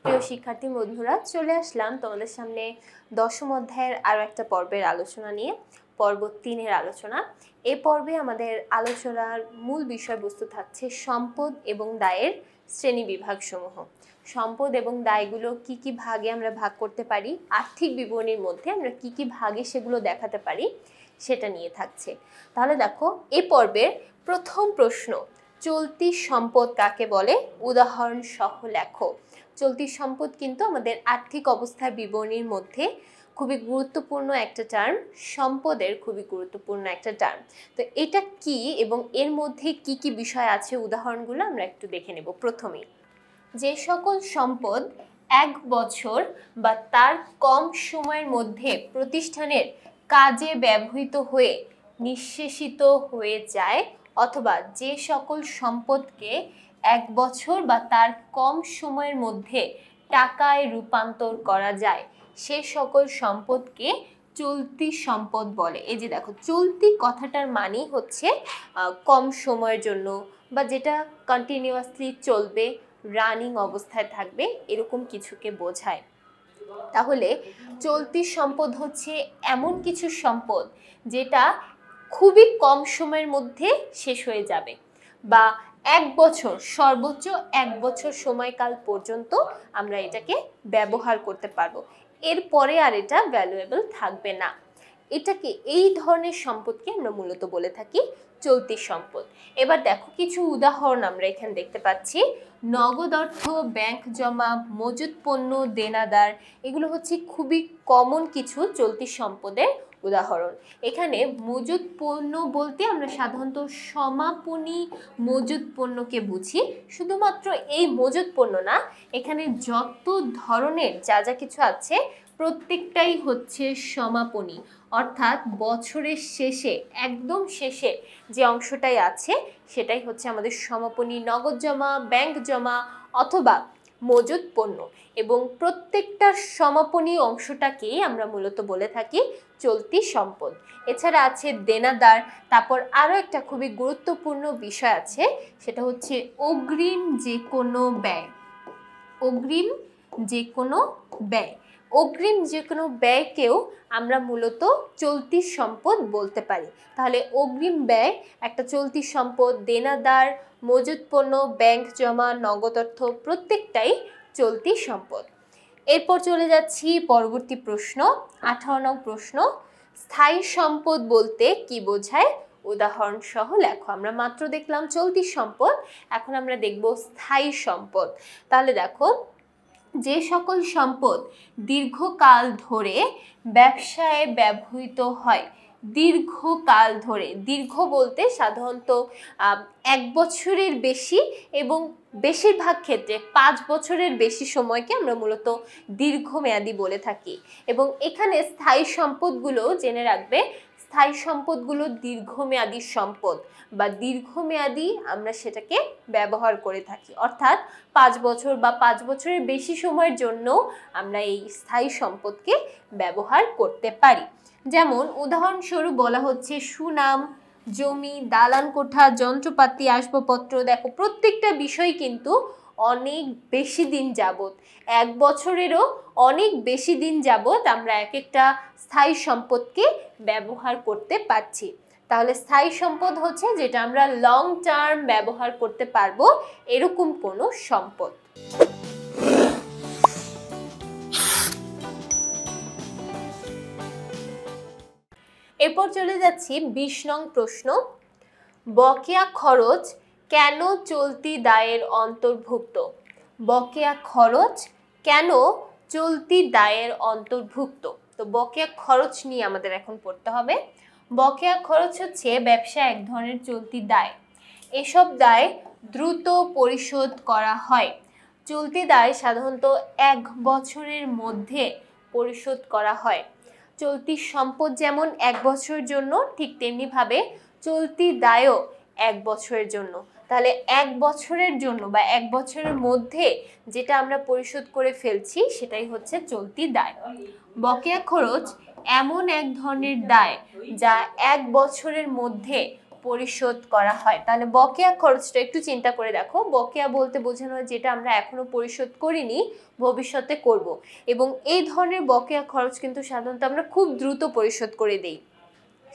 প্রিয় শিক্ষার্থী বন্ধুরা, চলে আসলাম তোমাদের সামনে দশম অধ্যায়ের আরও একটা পর্বের আলোচনা নিয়ে। পর্ব 3-এর আলোচনা। এই পর্বে আমাদের আলোচনার মূল বিষয়বস্তু থাকছে সম্পদ এবং দায়ের শ্রেণীবিভাগ সমূহ। সম্পদ এবং দায়গুলো কি কি ভাগে আমরা ভাগ করতে পারি, আর্থিক বিবরণীর মধ্যে আমরা কি কি ভাগে সেগুলো দেখাতে পারি, সেটা নিয়ে থাকছে। তাহলে দেখো, এই পর্বের প্রথম প্রশ্ন, চলতি সম্পদ কাকে বলে, উদাহরণ সহ লেখো। চলতি সম্পদ কিন্তু আমাদের আর্থিক অবস্থার বিবরণীর মধ্যে খুবই গুরুত্বপূর্ণ একটা টার্ম, সম্পদের খুবই গুরুত্বপূর্ণ একটা টার্ম। তো এটা কি এবং এর মধ্যে কি কি বিষয় আছে, উদাহরণগুলো আমরা একটু দেখে নেব। প্রথমেই, যে সকল সম্পদ 1 বছর বা তার কম সময়ের মধ্যে প্রতিষ্ঠানের কাজে ব্যবহৃত হয়ে নিঃশেষিত হয়ে যায়, অথবা যে সকল সম্পদকে 1 বছর বা তার কম সময়ের মধ্যে টাকায় রূপান্তর করা যায়, সে সকল সম্পদকে চলতি সম্পদ বলে। এই যে দেখো, চলতি কথাটার মানেই হচ্ছে কম সময়ের জন্য বা যেটা কন্টিনিউয়াসলি চলবে, রানিং অবস্থায় থাকবে, এরকম কিছুকে বোঝায়। তাহলে চলতি সম্পদ হচ্ছে এমন কিছু সম্পদ যেটা খুবই কম সময়ের মধ্যে শেষ হয়ে যাবে, বা 1 বছর, সর্বোচ্চ 1 বছর সময়কাল পর্যন্ত আমরা এটাকে ব্যবহার করতে পারবো, এরপরে আর এটা ভ্যালুয়েবল থাকবে না। এটাকে, এই ধরনের সম্পদকে আমরা মূলত বলে থাকি চলতি সম্পদ। এবার দেখো, কিছু উদাহরণ আমরা এখানে দেখতে পাচ্ছি। নগদ অর্থ, ব্যাংক জমা, মজুদ পণ্য, দেনাদার, এগুলো হচ্ছে খুবই কমন কিছু চলতি সম্পদের উদাহরণ। এখানে মজুদ পণ্য বলতে আমরা সাধারণত সমাপনী মজুদ পণ্যকে বুঝি। শুধুমাত্র এই মজুদ পণ্য না, এখানে যত ধরনের যা যা কিছু আছে প্রত্যেকটাই হচ্ছে সমাপনী, অর্থাৎ বছরের শেষে, একদম শেষে যে অংশটাই আছে সেটাই হচ্ছে আমাদের সমাপনী নগদ জমা, ব্যাংক জমা অথবা মজুদ পণ্য। এবং প্রত্যেকটার সমাপনী অংশটাকেই আমরা মূলত বলে থাকি চলতি সম্পদ। এছাড়া আছে দেনাদার। তারপর আরও একটা খুবই গুরুত্বপূর্ণ বিষয় আছে, সেটা হচ্ছে অগ্রিম যে কোনো ব্যয়। অগ্রিম যে কোনো ব্যয়, অগ্রিম যে কোনো ব্যয়কেও আমরা মূলত চলতি সম্পদ বলতে পারি। তাহলে অগ্রিম ব্যয় একটা চলতি সম্পদ, দেনাদার, মজুদ পণ্য, ব্যাংক জমা, নগদ অর্থ প্রত্যেকটাই চলতি সম্পদ। এরপর চলে যাচ্ছি পরবর্তী প্রশ্ন, 18 নং প্রশ্ন, স্থায়ী সম্পদ বলতে কি বোঝায়, উদাহরণ সহ লেখো। আমরা মাত্র দেখলাম চলতি সম্পদ, এখন আমরা দেখব স্থায়ী সম্পদ। তাহলে দেখো, যে সকল সম্পদ দীর্ঘকাল ধরে ব্যবসায় ব্যবহৃত হয়, দীর্ঘকাল ধরে, দীর্ঘ বলতে সাধারণত 1 বছরের বেশি এবং বেশিরভাগ ক্ষেত্রে 5 বছরের বেশি সময়কে আমরা মূলত দীর্ঘমেয়াদী বলে থাকি। এবং এখানে স্থায়ী সম্পদগুলো জেনে রাখবে, স্থায়ী সম্পদগুলো দীর্ঘমেয়াদী সম্পদ বা দীর্ঘমেয়াদী আমরা সেটাকে ব্যবহার করে থাকি, অর্থাৎ 5 বছর বা 5 বছরের বেশি সময়ের জন্য আমরা এই স্থায়ী সম্পদকে ব্যবহার করতে পারি। যেমন উদাহরণস্বরূপ বলা হচ্ছে সুনাম, জমি, দালান কোঠা, যন্ত্রপাতি, আসবাবপত্র। দেখো, প্রত্যেকটা বিষয় কিন্তু অনেক বেশি দিন যাবত, 1 বছরেরও অনেক বেশি দিন যাবত আমরা এক একটা স্থায়ী সম্পদকে ব্যবহার করতে পারছি। তাহলে স্থায়ী সম্পদ হচ্ছে যেটা আমরা লং টার্ম ব্যবহার করতে পারবো, এরকম কোনো সম্পদ। এরপর চলে যাচ্ছি 20 নং প্রশ্ন, বকেয়া খরচ কেন চলতি দায়ের অন্তর্ভুক্ত। বকেয়া খরচ কেন চলতি দায়ের অন্তর্ভুক্ত। তো বকেয়া খরচ নিয়ে আমাদের এখন পড়তে হবে। বকেয়া খরচ হচ্ছে ব্যবসায় এক ধরনের চলতি দায়। এসব দায় দ্রুত পরিশোধ করা হয়। চলতি দায় সাধারণত 1 বছরের মধ্যে পরিশোধ করা হয়। চলতি সম্পদ যেমন 1 বছরের জন্য, ঠিক তেমনিভাবে চলতি দায়ও 1 বছরের জন্য। তাহলে 1 বছরের জন্য বা 1 বছরের মধ্যে যেটা আমরা পরিশোধ করে ফেলছি সেটাই হচ্ছে চলতি দায়। বকেয়া খরচ এমন এক ধরনের দায় যা 1 বছরের মধ্যে পরিশোধ করা হয়। তাহলে বকেয়া খরচটা একটু চিন্তা করে দেখো, বকেয়া বলতে বোঝানো হয় যেটা আমরা এখনো পরিশোধ করিনি, ভবিষ্যতে করব। এবং এই ধরনের বকেয়া খরচ কিন্তু সাধারণত আমরা খুব দ্রুত পরিশোধ করে দেই,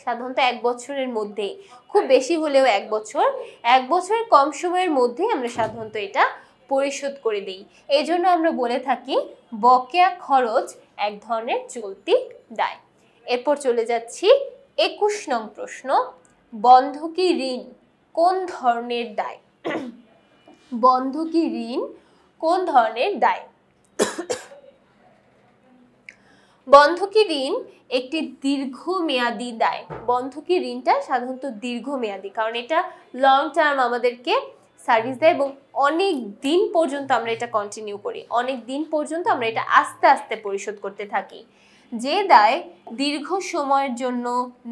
সাধারণত 1 বছরের মধ্যেই, খুব বেশি হলেও 1 বছর, 1 বছরের কম সময়ের মধ্যেই আমরা সাধারণত এটা পরিশোধ করে দিই। এই জন্য আমরা বলে থাকি বকেয়া খরচ এক ধরনের চলতি দায়। এরপর চলে যাচ্ছি 21 নং প্রশ্ন, বন্ধকি ঋণ কোন ধরনের দায়? বন্ধকি ঋণ কোন ধরনের দায়? বন্ধকি ঋণ একটি দীর্ঘমেয়াদী দায়। বন্ধকি ঋণটা সাধারণত দীর্ঘমেয়াদী, কারণ এটা লং টার্ম আমাদেরকে সার্ভিস দেয় এবং অনেক দিন পর্যন্ত আমরা এটা কন্টিনিউ করি, অনেক দিন পর্যন্ত আমরা এটা আস্তে আস্তে পরিশোধ করতে থাকি। যে দায় দীর্ঘ সময়ের জন্য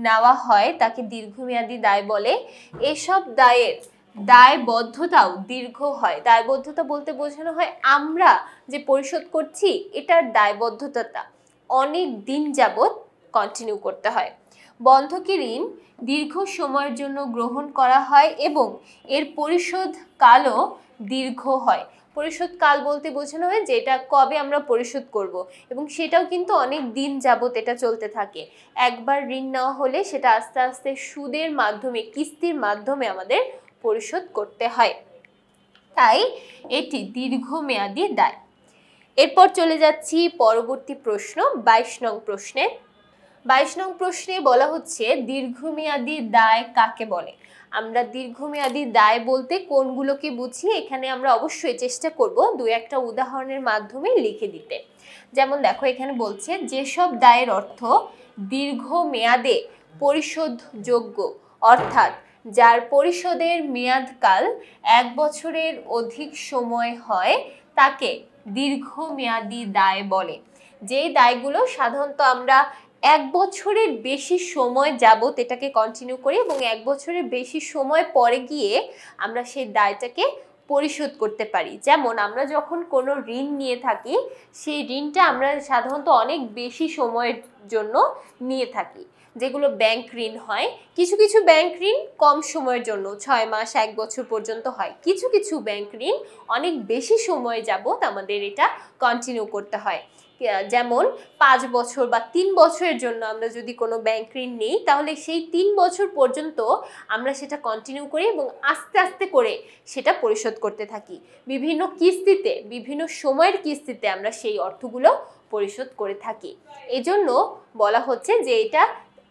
নেওয়া হয় তাকে দীর্ঘমেয়াদী দায় বলে। এসব দায়ের দায়বদ্ধতাও দীর্ঘ হয়। দায়বদ্ধতা বলতে বোঝানো হয় আমরা যে পরিশোধ করছি এটার দায়বদ্ধতাটা অনেক দিন যাবত কন্টিনিউ করতে হয়। বন্ধকি ঋণ দীর্ঘ সময়ের জন্য গ্রহণ করা হয় এবং এর পরিশোধ কালও দীর্ঘ হয়। পরিশোধ কাল বলতে বোঝানো হয় যে এটা কবে আমরা পরিশোধ করব, এবং সেটাও কিন্তু অনেক দিন যাবত এটা চলতে থাকে। একবার ঋণ নেওয়া হলে সেটা আস্তে আস্তে সুদের মাধ্যমে, কিস্তির মাধ্যমে আমাদের পরিশোধ করতে হয়, তাই এটি দীর্ঘমেয়াদী দায়। এরপর চলে যাচ্ছি পরবর্তী প্রশ্ন 22 নং প্রশ্নে। 22 নং প্রশ্নে বলা হচ্ছে দীর্ঘমেয়াদী দায় কাকে বলে? আমরা দীর্ঘমেয়াদী দায় বলতে কোনগুলোকে বুঝি, এখানে আমরা অবশ্যই চেষ্টা করব দু একটা উদাহরণের মাধ্যমে লিখে দিতে। যেমন দেখো এখানে বলছে যেসব দায়ের অর্থ দীর্ঘমেয়াদে পরিশোধযোগ্য, অর্থাৎ যার পরিশোধের মেয়াদকাল 1 বছরের অধিক সময় হয় তাকে দীর্ঘমেয়াদী দায় বলে। যেই দায়গুলো সাধারণত আমরা 1 বছরের বেশি সময় যাবত এটাকে কন্টিনিউ করি এবং 1 বছরের বেশি সময় পরে গিয়ে আমরা সেই দায়টাকে পরিশোধ করতে পারি। যেমন আমরা যখন কোনো ঋণ নিয়ে থাকি সেই ঋণটা আমরা সাধারণত অনেক বেশি সময়ের জন্য নিয়ে থাকি, যেগুলো ব্যাংক ঋণ হয়। কিছু কিছু ব্যাংক ঋণ কম সময়ের জন্য 6 মাস 1 বছর পর্যন্ত হয়, কিছু কিছু ব্যাংক ঋণ অনেক বেশি সময় যাবত আমাদের এটা কন্টিনিউ করতে হয়। যেমন 5 বছর বা 3 বছরের জন্য আমরা যদি কোনো ব্যাংক ঋণ নিই তাহলে সেই 3 বছর পর্যন্ত আমরা সেটা কন্টিনিউ করি এবং আস্তে আস্তে করে সেটা পরিশোধ করতে থাকি। বিভিন্ন কিস্তিতে, বিভিন্ন সময়ের কিস্তিতে আমরা সেই অর্থগুলো পরিশোধ করে থাকি। এজন্য বলা হচ্ছে যে এটা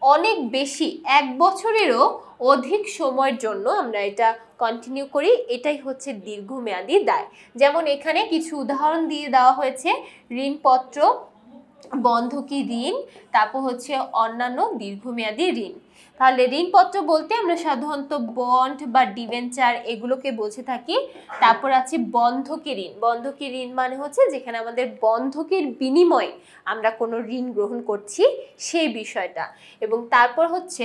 অনেক বেশি, 1 বছরেরও অধিক সময়ের জন্য আমরা এটা কন্টিনিউ করি, এটাই হচ্ছে দীর্ঘমেয়াদী দায়। যেমন এখানে কিছু উদাহরণ দিয়ে দেওয়া হয়েছে, ঋণপত্র, বন্ধকি ঋণ, তারপর হচ্ছে অন্যান্য দীর্ঘমেয়াদী ঋণ। তাহলে ঋণপত্র বলতে আমরা সাধারণত বন্ড বা ডিবেঞ্চার এগুলোকে বুঝে থাকি। তারপর আছে বন্ধকি ঋণ। বন্ধকি ঋণ মানে হচ্ছে যেখানে আমাদের বন্ধকের বিনিময়ে আমরা কোনো ঋণ গ্রহণ করছি সেই বিষয়টা। এবং তারপর হচ্ছে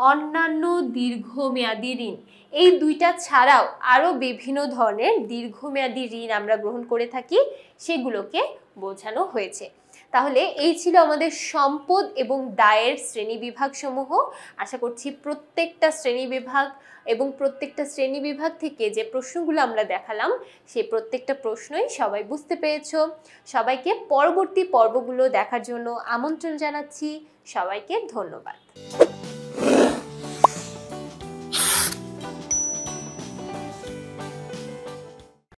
অন্যান্য দীর্ঘমেয়াদী ঋণ। এই দুইটা ছাড়াও আরও বিভিন্ন ধরনের দীর্ঘমেয়াদী ঋণ আমরা গ্রহণ করে থাকি, সেগুলোকে বোঝানো হয়েছে। তাহলে এই ছিল আমাদের সম্পদ এবং দায়ের শ্রেণীবিভাগ সমূহ। আশা করছি প্রত্যেকটা শ্রেণীবিভাগ এবং প্রত্যেকটা শ্রেণীবিভাগ থেকে যে প্রশ্নগুলো আমরা দেখালাম সেই প্রত্যেকটা প্রশ্নই সবাই বুঝতে পেরেছো। সবাইকে পরবর্তী পর্বগুলো দেখার জন্য আমন্ত্রণ জানাচ্ছি। সবাইকে ধন্যবাদ।